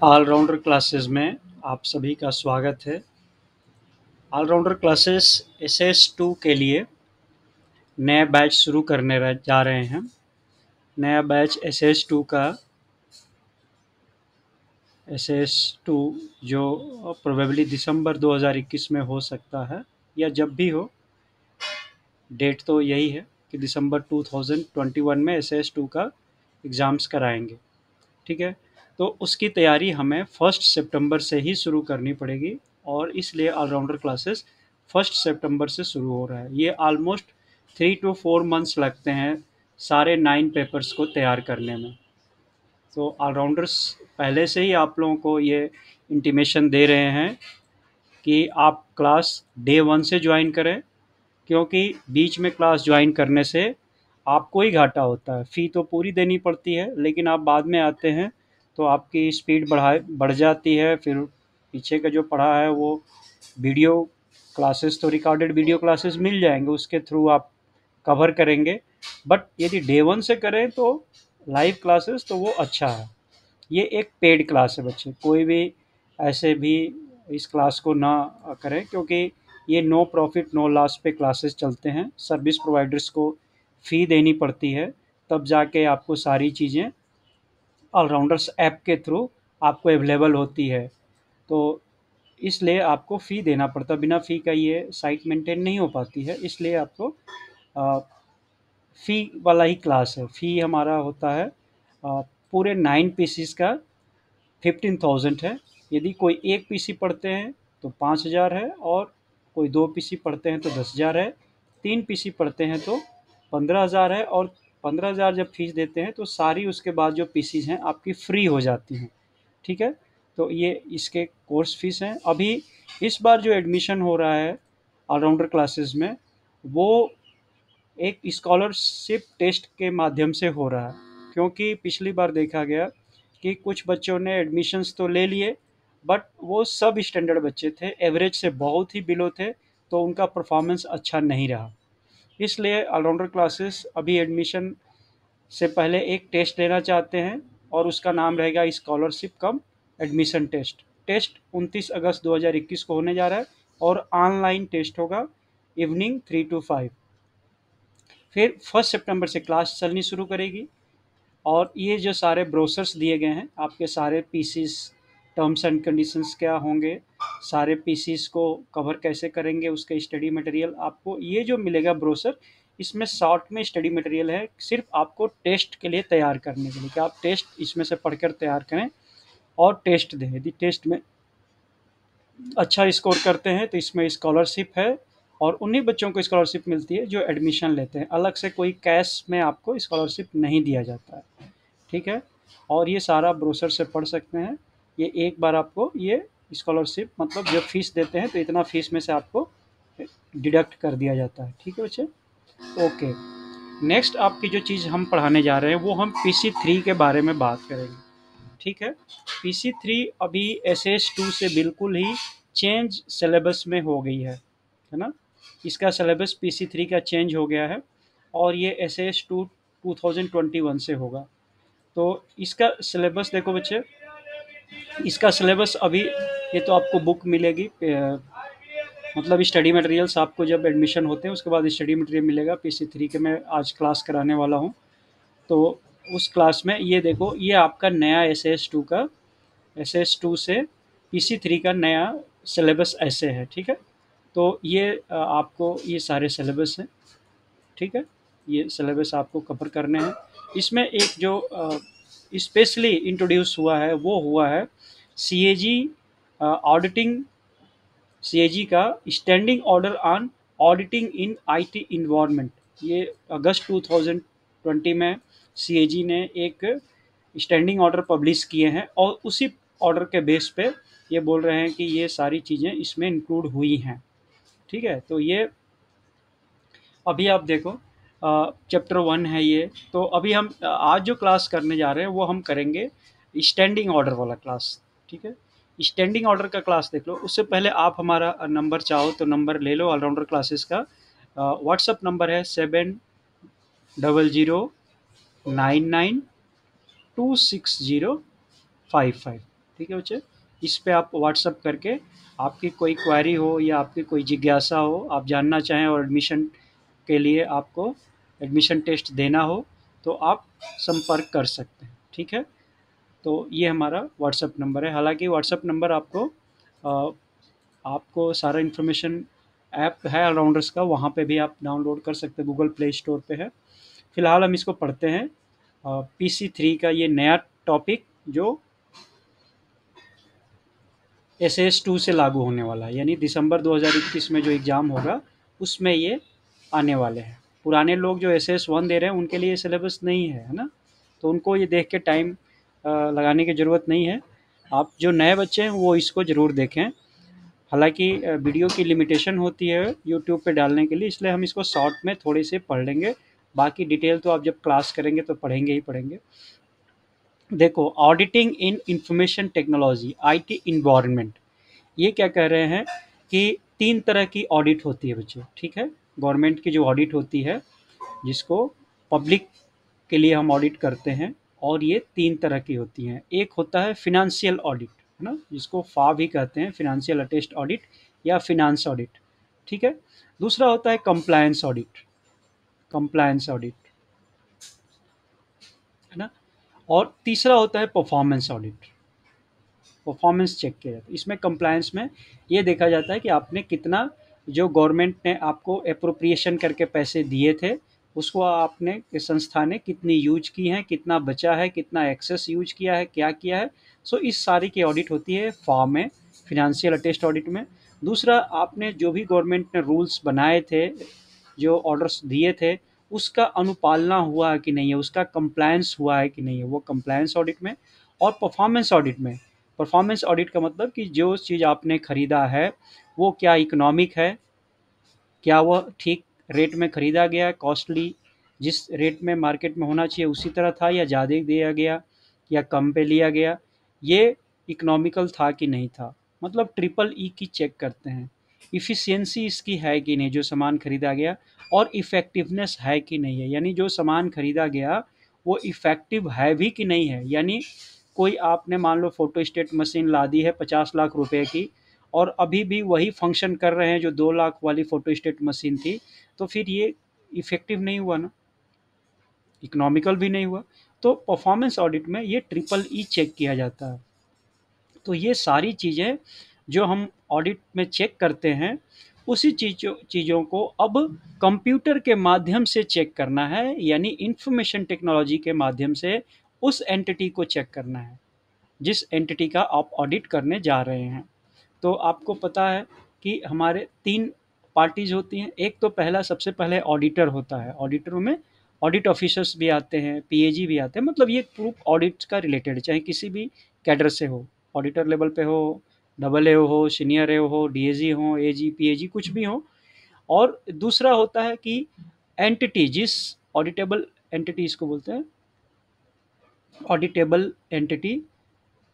Allrounder classes में आप सभी का स्वागत है। ऑलराउंडर क्लासेस SS2 के लिए नया बैच शुरू करने जा रहे हैं। नया बैच SS2 का SS2 जो प्रोबेबली दिसंबर 2021 में हो सकता है या जब भी हो। डेट तो यही है कि दिसंबर 2021 में SS2 का एग्ज़ाम्स कराएंगे। ठीक है, तो उसकी तैयारी हमें 1 सितंबर से ही शुरू करनी पड़ेगी और इसलिए ऑलराउंडर क्लासेस 1 सितंबर से शुरू हो रहा है। ये ऑलमोस्ट 3 to 4 मंथ्स लगते हैं सारे 9 पेपर्स को तैयार करने में। तो ऑलराउंडर्स पहले से ही आप लोगों को ये इंटीमेशन दे रहे हैं कि आप क्लास डे 1 से ज्वाइन करें, क्योंकि बीच में क्लास ज्वाइन करने से आपको ही घाटा होता है। फ़ी तो पूरी देनी पड़ती है, लेकिन आप बाद में आते हैं तो आपकी स्पीड बढ़ जाती है। फिर पीछे का जो पढ़ा है वो वीडियो क्लासेस, तो रिकॉर्डेड वीडियो क्लासेस मिल जाएंगे, उसके थ्रू आप कवर करेंगे। बट यदि डे 1 से करें तो लाइव क्लासेस तो वो अच्छा है। ये एक पेड क्लास है बच्चे, कोई भी ऐसे भी इस क्लास को ना करें, क्योंकि ये नो प्रॉफिट नो लॉस पे क्लासेस चलते हैं। सर्विस प्रोवाइडर्स को फ़ी देनी पड़ती है, तब जाके आपको सारी चीज़ें ऑलराउंडर्स ऐप के थ्रू आपको अवेलेबल होती है। तो इसलिए आपको फ़ी देना पड़ता है, बिना फ़ी का ये साइट मेंटेन नहीं हो पाती है, इसलिए आपको फ़ी वाला ही क्लास है। फ़ी हमारा होता है पूरे 9 पीसीस का 15,000 है। यदि कोई एक पीसी पढ़ते हैं तो 5,000 है, और कोई 2 पीसी पढ़ते हैं तो 10,000 है, 3 पीसी पढ़ते हैं तो 15,000 है। और 15,000 जब फीस देते हैं तो सारी उसके बाद जो पीसीज हैं आपकी फ्री हो जाती हैं। ठीक है, तो ये इसके कोर्स फीस हैं। अभी इस बार जो एडमिशन हो रहा है ऑलराउंडर क्लासेस में, वो एक स्कॉलरशिप टेस्ट के माध्यम से हो रहा है, क्योंकि पिछली बार देखा गया कि कुछ बच्चों ने एडमिशन्स तो ले लिए, बट वो सब स्टैंडर्ड बच्चे थे, एवरेज से बहुत ही बिलो थे, तो उनका परफॉर्मेंस अच्छा नहीं रहा। इसलिए ऑलराउंडर क्लासेस अभी एडमिशन से पहले एक टेस्ट लेना चाहते हैं, और उसका नाम रहेगा स्कॉलरशिप कम एडमिशन टेस्ट। टेस्ट 29 अगस्त 2021 को होने जा रहा है, और ऑनलाइन टेस्ट होगा इवनिंग 3 to 5। फिर 1 सितंबर से क्लास चलनी शुरू करेगी। और ये जो सारे ब्रोशर्स दिए गए हैं, आपके सारे पीसीस, टर्म्स एंड कंडीशंस क्या होंगे, सारे पीसीस को कवर कैसे करेंगे, उसके स्टडी मटेरियल आपको ये जो मिलेगा ब्रोशर, इसमें शॉर्ट में स्टडी मटेरियल है सिर्फ आपको टेस्ट के लिए तैयार करने के लिए, कि आप टेस्ट इसमें से पढ़कर तैयार करें और टेस्ट दें। यदि टेस्ट में अच्छा स्कोर करते हैं तो इसमें स्कॉलरशिप है, और उन्हीं बच्चों को स्कॉलरशिप मिलती है जो एडमिशन लेते हैं। अलग से कोई कैश में आपको स्कॉलरशिप नहीं दिया जाता है। ठीक है, और ये सारा ब्रोशर से पढ़ सकते हैं। ये एक बार आपको ये स्कॉलरशिप, मतलब जब फीस देते हैं तो इतना फीस में से आपको डिडक्ट कर दिया जाता है। ठीक है बच्चे, ओके। नेक्स्ट आपकी जो चीज़ हम पढ़ाने जा रहे हैं वो हम PC3 के बारे में बात करेंगे। ठीक है, PC3 अभी SS2 से बिल्कुल ही चेंज सिलेबस में हो गई है ना। इसका सिलेबस PC3 का चेंज हो गया है, और ये SS2 2021 से होगा। तो इसका सिलेबस देखो बच्चे, इसका सिलेबस अभी, ये तो आपको बुक मिलेगी, मतलब स्टडी मटेरियल्स आपको जब एडमिशन होते हैं उसके बाद स्टडी मटेरियल मिलेगा। PC3 के मैं आज क्लास कराने वाला हूँ, तो उस क्लास में ये देखो, ये आपका नया SS2 से PC3 का नया सिलेबस ऐसे है। ठीक है, तो ये आपको ये सारे सिलेबस हैं। ठीक है, ये सिलेबस आपको कवर करने हैं। इसमें एक जो स्पेशली इंट्रोड्यूस हुआ है वो हुआ है CAG ऑडिटिंग, CAG का standing order on auditing in IT environment. ये अगस्त 2020 में CAG ने एक स्टैंडिंग ऑर्डर पब्लिश किए हैं, और उसी ऑर्डर के बेस पे ये बोल रहे हैं कि ये सारी चीज़ें इसमें इंक्लूड हुई हैं। ठीक है, तो ये अभी आप देखो चैप्टर 1 है ये। तो अभी हम आज जो क्लास करने जा रहे हैं वो हम करेंगे स्टैंडिंग ऑर्डर वाला क्लास। ठीक है, स्टैंडिंग ऑर्डर का क्लास देख लो। उससे पहले आप हमारा नंबर चाहो तो नंबर ले लो ऑलराउंडर क्लासेस का। व्हाट्सअप नंबर है 7009926055। ठीक है बच्चे। इस पे आप व्हाट्सअप करके आपकी कोई क्वेरी हो या आपकी कोई जिज्ञासा हो, आप जानना चाहें और एडमिशन के लिए आपको एडमिशन टेस्ट देना हो, तो आप संपर्क कर सकते हैं, ठीक है। तो ये हमारा व्हाट्सअप नंबर है। हालांकि व्हाट्सअप नंबर अ, आपको सारा इन्फॉर्मेशन ऐप है ऑलराउंडर्स का, वहाँ पे भी आप डाउनलोड कर सकते हैं, गूगल प्ले स्टोर पे है। फिलहाल हम इसको पढ़ते हैं। PC3 का ये नया टॉपिक जो SS2 से लागू होने वाला है, यानी दिसंबर 2021 में जो एग्ज़ाम होगा उसमें ये आने वाले हैं। पुराने लोग जो SS1 दे रहे हैं उनके लिए सिलेबस नहीं है ना, तो उनको ये देख के टाइम लगाने की ज़रूरत नहीं है। आप जो नए बच्चे हैं वो इसको ज़रूर देखें। हालांकि वीडियो की लिमिटेशन होती है यूट्यूब पे डालने के लिए, इसलिए हम इसको शॉर्ट में थोड़े से पढ़ लेंगे। बाकी डिटेल तो आप जब क्लास करेंगे तो पढ़ेंगे ही पढ़ेंगे। देखो, auditing in information technology IT environment, ये क्या कह रहे हैं कि 3 तरह की ऑडिट होती है बच्चों, ठीक है। गवर्नमेंट की जो ऑडिट होती है, जिसको पब्लिक के लिए हम ऑडिट करते हैं, और ये 3 तरह की होती हैं। एक होता है फिनेंशियल ऑडिट, है ना, जिसको FA भी कहते हैं, फिनेंशियल अटेस्ट ऑडिट या फिनांस ऑडिट, ठीक है। दूसरा होता है कंप्लायंस ऑडिट, कंप्लायंस ऑडिट, है ना। और तीसरा होता है परफॉर्मेंस ऑडिट, परफॉर्मेंस चेक किया जाता है। इसमें कंप्लायंस में ये देखा जाता है कि आपने कितना, जो गवर्नमेंट ने आपको अप्रोप्रिएशन करके पैसे दिए थे, उसको आपने, इस संस्था ने कितनी यूज की हैं, कितना बचा है, कितना एक्सेस यूज किया है, क्या किया है। सो इस सारी की ऑडिट होती है फॉर्म में, फिनेंशियल अटेस्ट ऑडिट में। दूसरा, आपने जो भी गवर्नमेंट ने रूल्स बनाए थे, जो ऑर्डर्स दिए थे, उसका अनुपालना हुआ है कि नहीं है, उसका कंप्लायंस हुआ है कि नहीं है, वो कंप्लायंस ऑडिट में। और परफॉर्मेंस ऑडिट में, परफॉर्मेंस ऑडिट का मतलब कि जो चीज़ आपने खरीदा है वो क्या इकोनॉमिक है, क्या वह ठीक रेट में खरीदा गया, कॉस्टली जिस रेट में मार्केट में होना चाहिए उसी तरह था, या ज़्यादा दिया गया या कम पे लिया गया, ये इकोनॉमिकल था कि नहीं था। मतलब ट्रिपल ई की चेक करते हैं। इफ़िशियंसी इसकी है कि नहीं, जो सामान खरीदा गया, और इफ़ेक्टिवनेस है कि नहीं है, यानी जो सामान खरीदा गया वो इफ़ेक्टिव है भी कि नहीं है। यानी कोई आपने मान लो फोटोस्टेट मशीन ला दी है 50 लाख रुपए की, और अभी भी वही फंक्शन कर रहे हैं जो 2 लाख वाली फोटोस्टेट मशीन थी, तो फिर ये इफेक्टिव नहीं हुआ ना, इकोनॉमिकल भी नहीं हुआ। तो परफॉर्मेंस ऑडिट में ये ट्रिपल ई चेक किया जाता है। तो ये सारी चीज़ें जो हम ऑडिट में चेक करते हैं, उसी चीज़ों को अब कंप्यूटर के माध्यम से चेक करना है, यानी इंफॉर्मेशन टेक्नोलॉजी के माध्यम से उस एंटिटी को चेक करना है जिस एंटिटी का आप ऑडिट करने जा रहे हैं। तो आपको पता है कि हमारे 3 पार्टीज़ होती हैं। एक तो पहला, सबसे पहले ऑडिटर होता है। ऑडिटर में ऑडिट ऑफिसर्स भी आते हैं, PAG भी आते हैं। मतलब ये प्रूफ ऑडिट का रिलेटेड, चाहे किसी भी कैडर से हो, ऑडिटर लेवल पे हो, AA हो, सीनियर ए हो, DAG हो, AG PAG कुछ भी हो। और दूसरा होता है कि एंटिटी, जिस ऑडिटेबल एंटिटी इसको बोलते हैं, ऑडिटेबल एंटिटी,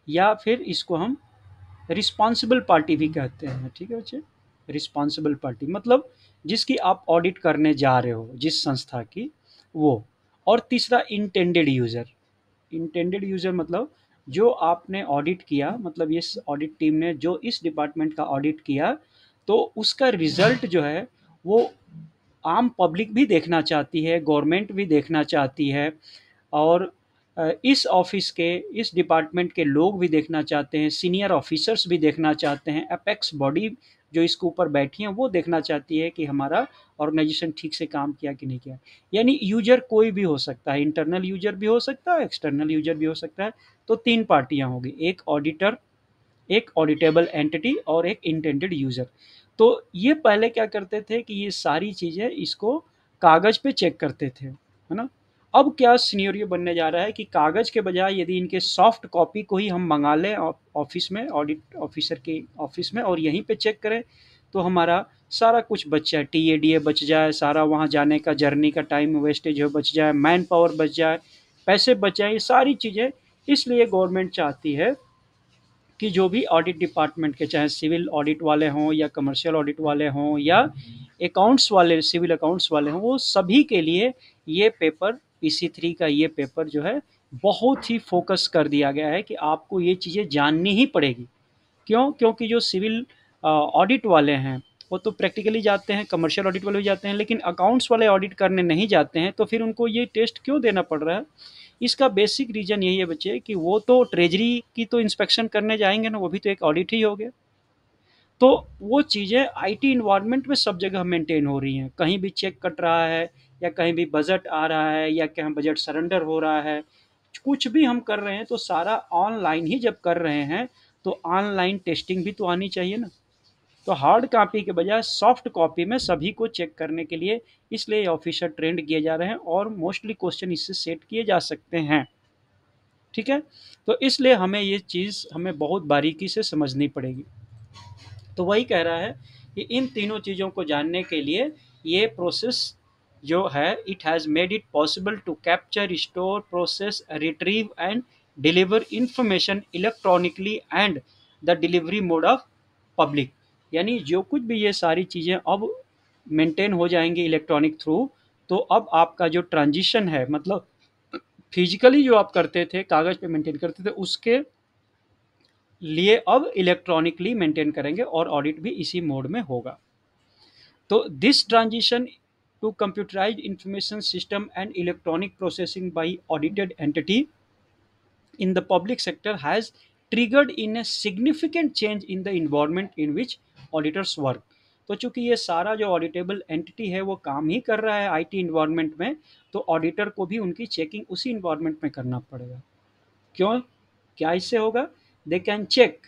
या फिर इसको हम रिस्पॉन्सिबल पार्टी भी कहते हैं, ठीक है बच्चे। रिस्पॉन्सिबल पार्टी मतलब जिसकी आप ऑडिट करने जा रहे हो, जिस संस्था की, वो। और तीसरा इंटेंडेड यूज़र, इंटेंडेड यूज़र मतलब जो आपने ऑडिट किया, मतलब इस ऑडिट टीम ने जो इस डिपार्टमेंट का ऑडिट किया, तो उसका रिजल्ट जो है वो आम पब्लिक भी देखना चाहती है, गवर्नमेंट भी देखना चाहती है, और इस ऑफिस के, इस डिपार्टमेंट के लोग भी देखना चाहते हैं, सीनियर ऑफिसर्स भी देखना चाहते हैं, अपेक्स बॉडी जो इसके ऊपर बैठी हैं वो देखना चाहती है कि हमारा ऑर्गेनाइजेशन ठीक से काम किया कि नहीं किया। यानी यूजर कोई भी हो सकता है, इंटरनल यूजर भी हो सकता है, एक्सटर्नल यूजर भी हो सकता है। तो 3 पार्टियां होगी, एक ऑडिटर, एक ऑडिटेबल एंटिटी, और एक इंटेंडेड यूजर। तो ये पहले क्या करते थे कि ये सारी चीज़ें इसको कागज़ पे चेक करते थे, है ना। अब क्या सिनेरियो बनने जा रहा है कि कागज़ के बजाय यदि इनके सॉफ्ट कॉपी को ही हम मंगा लें ऑफिस में, ऑडिट ऑफिसर के ऑफिस में, और यहीं पे चेक करें, तो हमारा सारा कुछ बच जाए, TADA बच जाए, सारा वहाँ जाने का जर्नी का टाइम वेस्टेज हो बच जाए, मैन पावर बच जाए, पैसे बच जाए, ये सारी चीज़ें। इसलिए गवर्नमेंट चाहती है कि जो भी ऑडिट डिपार्टमेंट के, चाहे सिविल ऑडिट वाले हों या कमर्शियल ऑडिट वाले हों या अकाउंट्स वाले, सिविल अकाउंट्स वाले हों, वो सभी के लिए ये पेपर, PC3 का ये पेपर जो है बहुत ही फोकस कर दिया गया है कि आपको ये चीज़ें जाननी ही पड़ेगी। क्यों? क्योंकि जो सिविल ऑडिट वाले हैं, वो तो प्रैक्टिकली जाते हैं, कमर्शियल ऑडिट वाले भी जाते हैं, लेकिन अकाउंट्स वाले ऑडिट करने नहीं जाते हैं, तो फिर उनको ये टेस्ट क्यों देना पड़ रहा है? इसका बेसिक रीज़न यही है बच्चे कि वो तो ट्रेजरी की तो इंस्पेक्शन करने जाएँगे ना, वो भी तो एक ऑडिट ही हो गया। तो वो चीज़ें आईटी इन्वायरमेंट में सब जगह मेंटेन हो रही हैं। कहीं भी चेक कट रहा है या कहीं भी बजट आ रहा है या कहीं बजट सरेंडर हो रहा है, कुछ भी हम कर रहे हैं तो सारा ऑनलाइन ही जब कर रहे हैं, तो ऑनलाइन टेस्टिंग भी तो आनी चाहिए ना। तो हार्ड कॉपी के बजाय सॉफ्ट कॉपी में सभी को चेक करने के लिए इसलिए ऑफिसर ट्रेंड किए जा रहे हैं और मोस्टली क्वेश्चन इससे सेट किए जा सकते हैं। ठीक है, तो इसलिए हमें ये चीज़ हमें बहुत बारीकी से समझनी पड़ेगी। तो वही कह रहा है कि इन तीनों चीज़ों को जानने के लिए ये प्रोसेस जो है, it has made it possible to capture, store, process, retrieve and deliver information electronically and the delivery mode of public. यानी जो कुछ भी ये सारी चीज़ें अब मेंटेन हो जाएंगी इलेक्ट्रॉनिक थ्रू, तो अब आपका जो ट्रांजिशन है, मतलब फिजिकली जो आप करते थे, कागज़ पे मेंटेन करते थे, उसके लिए अब इलेक्ट्रॉनिकली मेंटेन करेंगे और ऑडिट भी इसी मोड में होगा। तो this transition to computerised information system and electronic processing by audited entity in the public sector has triggered in a significant change in the environment in which auditors work। तो चूंकि ये सारा जो ऑडिटेबल एंटिटी है वो काम ही कर रहा है आईटी इन्वायरमेंट में, तो ऑडिटर को भी उनकी चेकिंग उसी इन्वायरमेंट में करना पड़ेगा। क्यों? क्या इससे होगा? They can check.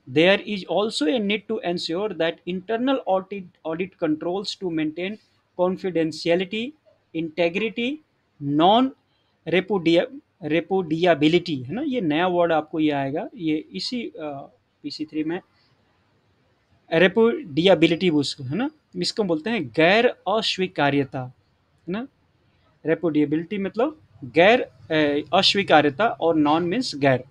There is also a need to ensure that internal audit controls to maintain confidentiality, integrity, non repudia repudiability, है ना, ये नया वर्ड आपको ये आएगा, ये इसी PC3 में रेपुडियाबिलिटी, उसको है ना, इसको बोलते हैं गैर अस्वीकार्यता, है ना। रेपुडिएबिलिटी मतलब गैर अस्वीकार्यता, और नॉन मीन्स गैर,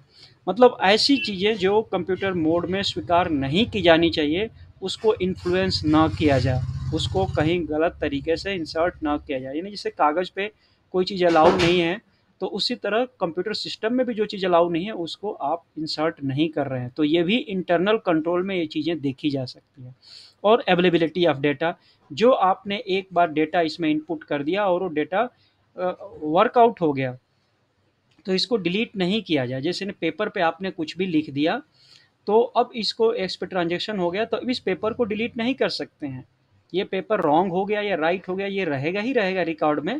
मतलब ऐसी चीज़ें जो कंप्यूटर मोड में स्वीकार नहीं की जानी चाहिए, उसको इन्फ्लुएंस ना किया जाए, उसको कहीं गलत तरीके से इंसर्ट ना किया जाए। यानी जैसे कागज़ पे कोई चीज़ अलाउ नहीं है, तो उसी तरह कंप्यूटर सिस्टम में भी जो चीज़ अलाउ नहीं है उसको आप इंसर्ट नहीं कर रहे हैं। तो ये भी इंटरनल कंट्रोल में ये चीज़ें देखी जा सकती हैं। और अवेलेबिलिटी ऑफ डेटा, जो आपने एक बार डेटा इसमें इनपुट कर दिया और वो डेटा वर्कआउट हो गया, तो इसको डिलीट नहीं किया जाए। जैसे पेपर पे आपने कुछ भी लिख दिया, तो अब इसको इस पे ट्रांजेक्शन हो गया, तो अब इस पेपर को डिलीट नहीं कर सकते हैं। ये पेपर रॉन्ग हो गया या राइट हो गया, ये रहेगा ही रहेगा रिकॉर्ड में।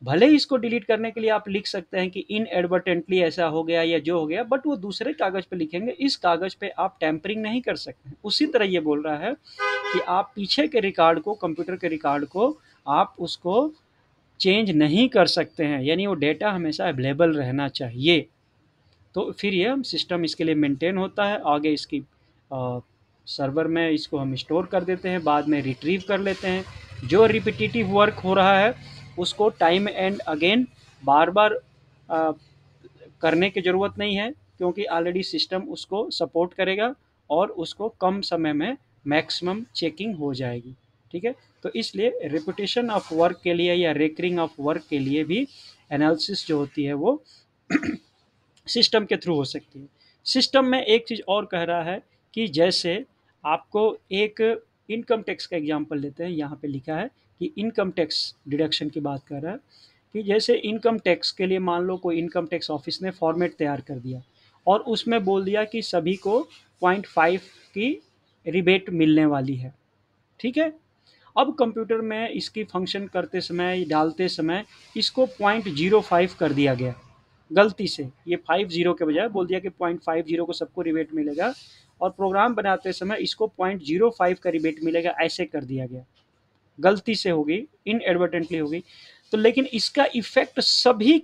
भले ही इसको डिलीट करने के लिए आप लिख सकते हैं कि इनएडवर्टेंटली ऐसा हो गया या जो हो गया, बट वो दूसरे कागज़ पे लिखेंगे, इस कागज़ पे आप टैंपरिंग नहीं कर सकते। उसी तरह ये बोल रहा है कि आप पीछे के रिकॉर्ड को, कंप्यूटर के रिकॉर्ड को, आप उसको चेंज नहीं कर सकते हैं, यानी वो डेटा हमेशा अवेलेबल रहना चाहिए। तो फिर ये सिस्टम इसके लिए मेंटेन होता है, आगे इसकी सर्वर में इसको हम स्टोर कर देते हैं, बाद में रिट्रीव कर लेते हैं। जो रिपीटिटिव वर्क हो रहा है उसको टाइम एंड अगेन बार बार करने की ज़रूरत नहीं है, क्योंकि ऑलरेडी सिस्टम उसको सपोर्ट करेगा और उसको कम समय में मैक्सिमम चेकिंग हो जाएगी। ठीक है, तो इसलिए रिपीटेशन ऑफ वर्क के लिए या रेकरिंग ऑफ वर्क के लिए भी एनालिसिस जो होती है वो सिस्टम के थ्रू हो सकती है। सिस्टम में एक चीज़ और कह रहा है कि जैसे आपको एक इनकम टैक्स का एग्जांपल लेते हैं, यहाँ पे लिखा है कि इनकम टैक्स डिडक्शन की बात कर रहा है कि जैसे इनकम टैक्स के लिए मान लो कोई इनकम टैक्स ऑफिस ने फॉर्मेट तैयार कर दिया और उसमें बोल दिया कि सभी को 0.5 की रिबेट मिलने वाली है। ठीक है, अब कंप्यूटर में इसकी फंक्शन करते समय, डालते समय इसको 0.05 कर दिया गया गलती से। ये 50 के बजाय बोल दिया कि 0.50 को सबको रिबेट मिलेगा, और प्रोग्राम बनाते समय इसको 0.05 का रिबेट मिलेगा, ऐसे कर दिया गया। गलती से हो गई, इनएडवर्टेंटली हो गई। तो लेकिन इसका इफेक्ट सभी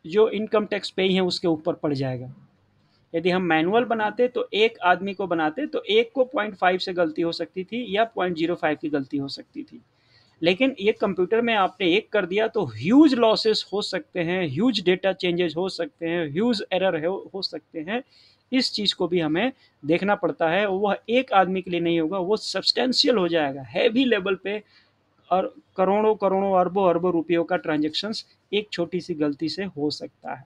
जो इनकम टैक्स पे हैं उसके ऊपर पड़ जाएगा। यदि हम मैनुअल बनाते तो एक आदमी को बनाते तो एक को 0.5 से गलती हो सकती थी या 0.05 की गलती हो सकती थी, लेकिन ये कंप्यूटर में आपने एक कर दिया तो ह्यूज लॉसेस हो सकते हैं, ह्यूज डेटा चेंजेस हो सकते हैं, ह्यूज एरर हो सकते हैं। इस चीज़ को भी हमें देखना पड़ता है। वह एक आदमी के लिए नहीं होगा, वो सब्सटेंशियल हो जाएगा, हैवी लेवल पे और करोड़ों करोड़ों अरबों अरबों रुपयों का ट्रांजैक्शंस एक छोटी सी गलती से हो सकता है।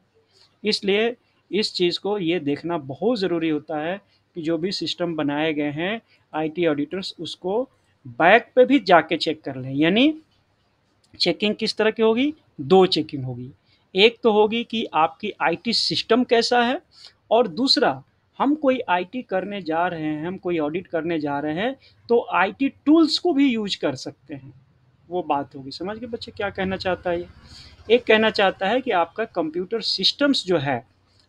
इसलिए इस चीज़ को ये देखना बहुत ज़रूरी होता है कि जो भी सिस्टम बनाए गए हैं आईटी ऑडिटर्स उसको बैक पे भी जाके चेक कर लें। यानी चेकिंग किस तरह की होगी? दो चेकिंग होगी। एक तो होगी कि आपकी आईटी सिस्टम कैसा है, और दूसरा हम कोई आईटी करने जा रहे हैं, हम कोई ऑडिट करने जा रहे हैं, तो आईटी टूल्स को भी यूज कर सकते हैं। वो बात होगी। समझ गए बच्चे क्या कहना चाहता है ये? एक कहना चाहता है कि आपका कंप्यूटर सिस्टम्स जो है,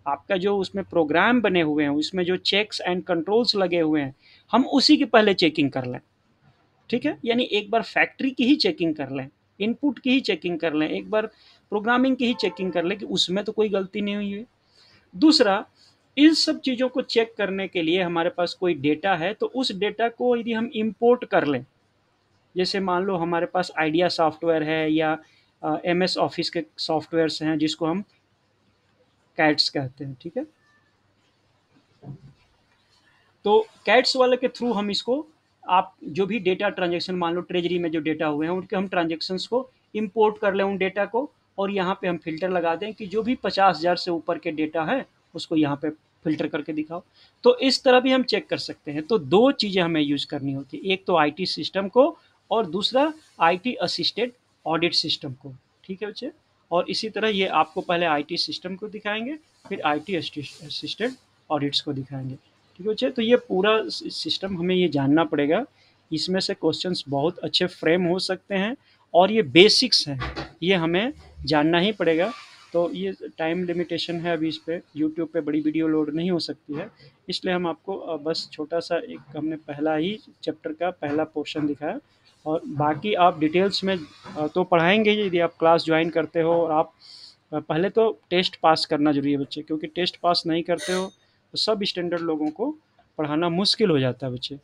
आपका जो उसमें प्रोग्राम बने हुए हैं, उसमें जो चेक्स एंड कंट्रोल्स लगे हुए हैं, हम उसी की पहले चेकिंग कर लें। ठीक है? यानी एक बार फैक्ट्री की ही चेकिंग कर लें, इनपुट की ही चेकिंग कर लें, एक बार प्रोग्रामिंग की ही चेकिंग कर लें कि उसमें तो कोई गलती नहीं हुई है। दूसरा, इन सब चीज़ों को चेक करने के लिए हमारे पास कोई डेटा है, तो उस डेटा को यदि हम इंपोर्ट कर लें, जैसे मान लो हमारे पास आइडिया सॉफ्टवेयर है या एमएस ऑफिस के सॉफ्टवेयर्स हैं जिसको हम कैट्स कहते हैं। ठीक है? तो कैट्स वाले के थ्रू हम इसको, आप जो भी डेटा ट्रांजेक्शन मान लो ट्रेजरी में जो डेटा हुए हैं उनके हम ट्रांजेक्शन्स को इंपोर्ट कर लें उन डेटा को, और यहाँ पे हम फिल्टर लगा दें कि जो भी 50,000 से ऊपर के डेटा है उसको यहाँ पे फिल्टर करके दिखाओ। तो इस तरह भी हम चेक कर सकते हैं। तो दो चीज़ें हमें यूज करनी होती है, एक तो आईटी सिस्टम को और दूसरा आईटी असिस्टेड ऑडिट सिस्टम को। ठीक है बच्चे? और इसी तरह ये आपको पहले आईटी सिस्टम को दिखाएंगे, फिर आईटी असिस्टेड ऑडिट्स को दिखाएंगे। ठीक है बच्चे? तो ये पूरा सिस्टम हमें ये जानना पड़ेगा। इसमें से क्वेश्चंस बहुत अच्छे फ्रेम हो सकते हैं, और ये बेसिक्स हैं, ये हमें जानना ही पड़ेगा। तो ये टाइम लिमिटेशन है अभी, इस पे यूट्यूब पे बड़ी वीडियो लोड नहीं हो सकती है, इसलिए हम आपको बस छोटा सा एक हमने पहला ही चैप्टर का पहला पोर्शन दिखाया, और बाकी आप डिटेल्स में तो पढ़ाएंगे ही यदि आप क्लास ज्वाइन करते हो। और आप पहले तो टेस्ट पास करना जरूरी है बच्चे, क्योंकि टेस्ट पास नहीं करते हो तो सब स्टैंडर्ड लोगों को पढ़ाना मुश्किल हो जाता है बच्चे।